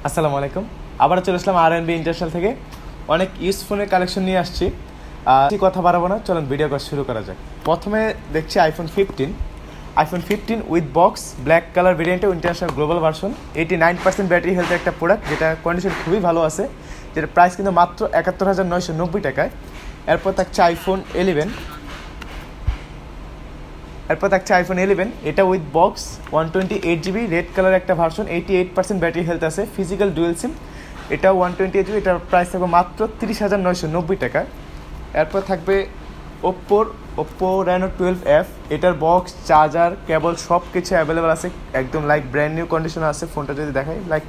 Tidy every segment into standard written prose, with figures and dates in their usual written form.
আসসালামু আলাইকুম। আবার চলে আসলাম আর&বি ইন্টারন্যাশনাল থেকে। অনেক ইউজ ফোনের কালেকশন নিয়ে আসছি। কথা বাড়াবো না, চলুন ভিডিও শুরু করা যাক। প্রথমে দেখছি iPhone 15 with box black colour ভেরিয়েন্টে ইন্টারন্যাশনাল গ্লোবাল ভার্সন, 89% ব্যাটারি হেলথের একটা প্রোডাক্ট, যেটা কন্ডিশন খুবই ভালো আছে, যেটা প্রাইস কিন্তু মাত্র ৭১,৯৯০ টাকায়। এরপর থাকছে আইফোন 11, এটা with box 128GB red colour একটা ভার্সন, 88% ব্যাটারি হেলথ আছে, ফিজিক্যাল ডুয়েল সিম, এটা 128GB, এটার প্রাইস থাকবে মাত্র ৩০,৯৯০ টাকায়। এরপর থাকবে ওপ্পো রেনো 12F, এটার বক্স, চার্জার, কেবল সব কিছু অ্যাভেলেবেল আছে, একদম লাইক ব্র্যান্ড নিউ কন্ডিশনে আছে। ফোনটা যদি দেখাই, লাইক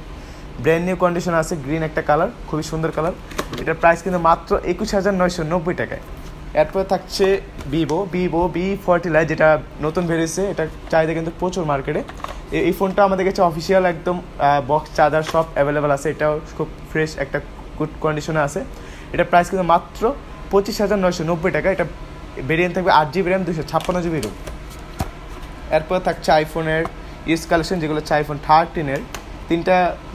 ব্র্যান্ড নিউ কন্ডিশনে আছে, গ্রিন একটা কালার, খুবই সুন্দর কালার। এটার প্রাইস কিন্তু মাত্র ২১,৯৯০ টাকায়। এরপর থাকছে ভিভো V40 Lite, যেটা নতুন বেরিয়েছে, এটা চাহিদা কিন্তু প্রচুর মার্কেটে। এই ফোনটা আমাদের কাছে অফিসিয়াল একদম বক্স, চার্জার সব অ্যাভেলেবেল আছে, এটাও খুব ফ্রেশ একটা গুড কন্ডিশনে আছে। এটার প্রাইস কিন্তু মাত্র ২৫,৯৯০ টাকা। এটা ভেরিয়েন্ট থাকবে 8GB র্যাম, 256GB রোম। এরপর থাকছে আইফোনের ইউজ কালেকশন, যেগুলো হচ্ছে আইফোন 13-এর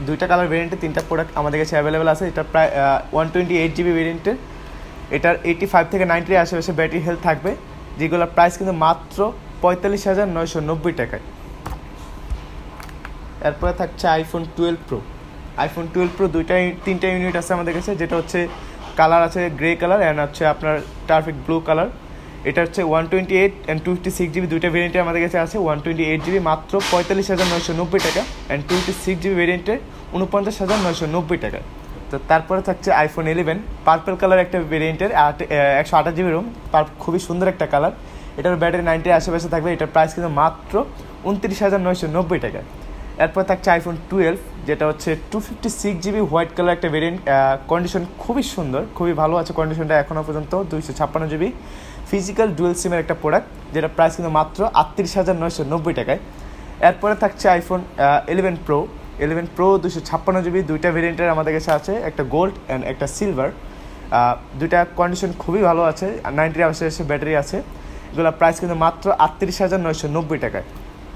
দুইটা কালার ভেরিয়েন্টে 3টা প্রোডাক্ট আমাদের কাছে অ্যাভেলেবেল আছে। এটা প্রায় 128GB ভেরিয়েন্টের, এটার 85 থেকে 90 আশেপাশে ব্যাটারি হেলথ থাকবে, যেগুলোর প্রাইস কিন্তু মাত্র ৪৫,৯৯০ টাকায়। এরপরে থাকছে আইফোন 12 প্রো, 3টা ইউনিট আছে আমাদের কাছে, যেটা হচ্ছে কালার আছে গ্রে কালার অ্যান্ড হচ্ছে আপনার টার্ফিক ব্লু কালার। এটা হচ্ছে 128 অ্যান্ড 256GB দুইটা ভেরিয়েন্টে আমাদের কাছে আছে। 128GB মাত্র ৪৫,৯৯০ টাকা অ্যান্ড 256GB ভেরিয়েন্টে ৪৯,৯৯০ টাকা। তো তারপরে থাকছে আইফোন 11 পার্পল কালার একটা ভেরিয়েন্টের, 128GB রোম, খুবই সুন্দর একটা কালার। এটার ব্যাটারি 90 আশেপাশে থাকবে, এটার প্রাইস কিন্তু মাত্র ২৯,৯৯০ টাকা। এরপর থাকছে আইফোন 12, যেটা হচ্ছে 256GB হোয়াইট কালার একটা ভেরিয়েন্ট, কন্ডিশন খুবই সুন্দর, খুবই ভালো আছে কন্ডিশনটা এখনও পর্যন্ত। 256GB ফিজিক্যাল ডুয়েল সিমের একটা প্রোডাক্ট, যেটা প্রাইস কিন্তু মাত্র ৩৮,৯৯০ টাকায়। এরপরে থাকছে আইফোন 11 প্রো 256GB দুইটা ভেরিয়েন্টের আমাদের কাছে আছে, একটা গোল্ড অ্যান্ড একটা সিলভার। দুইটা কন্ডিশন খুবই ভালো আছে, 90 আশেপাশে ব্যাটারি আছে, এগুলো প্রাইস কিন্তু মাত্র ৩৮,৯৯০ টাকায়।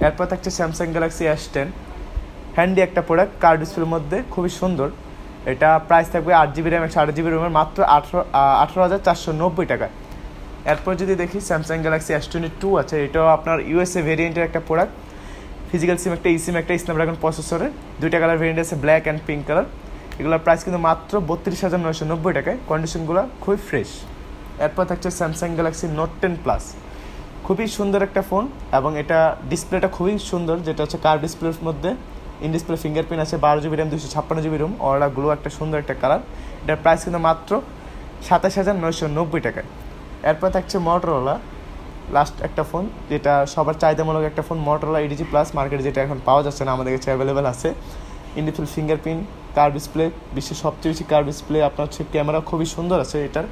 এরপর থাকছে স্যামসাং গ্যালাক্সি S10, হ্যান্ডি একটা প্রোডাক্ট, কার ডিসপ্লের মধ্যে, খুবই সুন্দর। এটা প্রাইস থাকবে 8GB র্যাম 128GB রোমের, মাত্র 18,490 টাকায়। এরপর যদি দেখি স্যামসাং গ্যালাক্সি S22 আছে, এটাও আপনার USA ভেরিয়েন্টের একটা প্রোডাক্ট, ফিজিক্যাল সিম একটা, ইসিম একটা, স্ন্যাপড্রাগন প্রসেসরের, দুইটা কালার ভেরিয়েন্ট আছে, ব্ল্যাক অ্যান্ড পিঙ্ক কালার। এগুলোর প্রাইস কিন্তু মাত্র ৩২,৯৯০ টাকায়, কন্ডিশনগুলো খুবই ফ্রেশ। এরপর থাকছে স্যামসাং গ্যালাক্সি নোট 10 প্লাস, খুবই সুন্দর একটা ফোন, এবং এটা ডিসপ্লেটা খুবই সুন্দর, যেটা হচ্ছে কার ডিসপ্লের মধ্যে ইন ডিসপ্লে ফিঙ্গারপ্রিন্ট আছে, 12GB র্যাম 256GB রোম, অরা গ্লো একটা সুন্দর একটা কালার। এটার প্রাইস কিন্তু মাত্র ২৭,৯৯০ টাকায়। এরপর থাকছে মটোরোলা লাস্ট একটা ফোন, যেটা সবার চাহিদামূলক একটা ফোন, মটোরোলা EDG প্লাস, মার্কেটে যেটা এখন পাওয়া যাচ্ছে না, আমাদের কাছে অ্যাভেলেবেল আছে। ইন্ডিফুল ফিঙ্গারপ্রিন্ট, কার ডিসপ্লে, বিশ্বের সবচেয়ে বেশি কার ডিসপ্লে, আপনার হচ্ছে ক্যামেরা খুবই সুন্দর আছে, এটার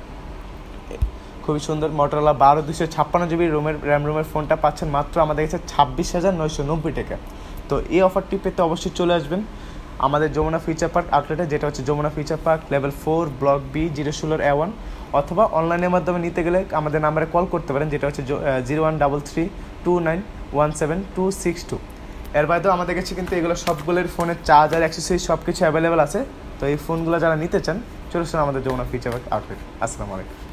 খুবই সুন্দর। মটোরোলা 256GB র্যাম রোমের ফোনটা পাচ্ছেন মাত্র আমাদের কাছে 26,990 টাকা। তো এই অফারটি পেতে অবশ্যই চলে আসবেন আমাদের যমুনা ফিউচার পার্ক আউটলেটে, যেটা হচ্ছে Jamuna future park level 4 block B 016 A1, অথবা অনলাইনের মাধ্যমে নিতে গেলে আমাদের নাম্বারে কল করতে পারেন, যেটা হচ্ছে 01332917 262। এর বাইরেও আমাদের কাছে কিন্তু এগুলো সবগুলোর ফোনের চার্জার, অ্যাক্সেসরিজ সব কিছু অ্যাভেলেবেল আছে। তো এই ফোনগুলো যারা নিতে চান, চলে আসুন আমাদের যমুনা ফিউচার পার্ক আউটলেট। আসসালামু আলাইকুম।